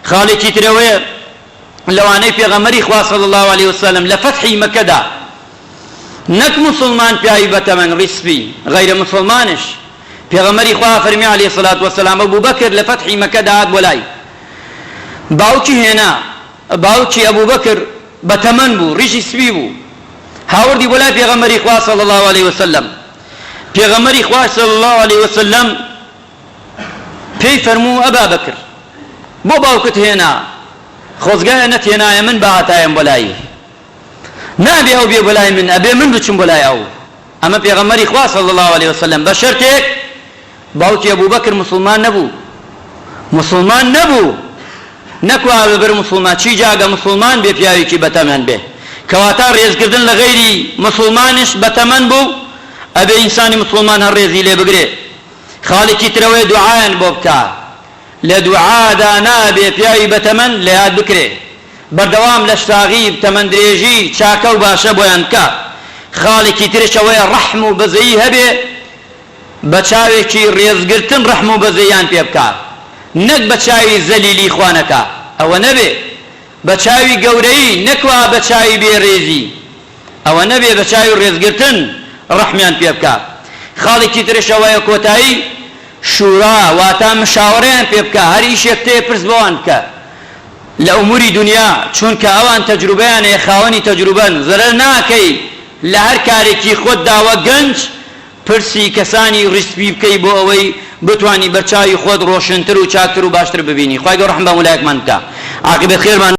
خاڵێکی ترەوەیە لەوانەی پێغەمبەری خوا صلی الله علیه وسلم لە فەتحی مەکەدا نەک موسڵمان پیاوی بەتەمەن ڕیسپی غەیرە موسڵمانش پێغەمبەری خوا فەرمی عەلەیهی سەڵات وەسەلام ئەبوو بەکر لە فەتحی مەکەدا هات بۆ لای باوکی هێنا باوکی ئەبوو بەکر بەتەمەن بوو ڕیشی سپی بوو هاوردی بۆ لای پێغەمبەری خوا صلی الله علیه وسلم پێغەمبەری خوا صلی الله علیه وسلم پێی فەرموو ئەبا بەکر بۆ باوکت هێنا خۆزگایە نەتێنایە من بەهاتایم بۆ لایی نابێ ئەو بێ بۆ لای من ئەبێ من بچم بۆ لای ئەو ئەمە پێغەمبەری خوا صلی الله علیه وسلم بە شەرتێک باوکی ئەبوو بەکر موسڵمان نەبوو موسڵمان نەبوو نەکوا بەبەر موسڵمان چی جاگە موسڵمان بێ پیاوێکی بەتەمەن بێ کەواتە ڕێزگردن لە غەیری موسڵمانش بەتەمەن بوو ئەبێ ئینسانی موسڵمان هەر ڕێزی لێ بگرێ خاڵێکی ترەوەی دوعایان بۆ بکە لە دوعادا نابێ پیاوی بەتەمەن لە یاد بکرێ بەردەوام لە شتاغی تەمەن درێژی چاکە و باشە بۆیان بکە خاڵێکی ترش ئەوەیە ڕەحم و بەزەیی هەبێ بە چاوێکی ڕێزگرتن ڕەحم و بەزەییان پێ بکە نەک بە چاوی زەلیلی خوانەکە ئەوە نەبێ بە چاوی گەورەی نەکوا بە چاوی بێڕێزی ئەوە نەبێ بە چاوی ڕێزگرتن ڕەحمیان پێ بکە خاڵێکی ترش ئەوەیە کۆتایی شورا واتە مشاوەڕەیان پێ بکە هەر ئیشێک تێ پرس بەوان بکە لە ئوموری دنیا چونکە ئەوان تەجروبەیان هەیە خاوەنی تەجروبەن زەرەر ناکەی لە هەر کارێکی خۆت داوە گەنج پرسی کەسانی ڕیسپی بکەی بۆ ئەوەی بتوانی بەرچاوی خۆت ڕۆشنتر و چاکتر و باشتر ببینی خوای گەورە ڕەحم بە مولایەکمان بکە عاقبەت خێرمان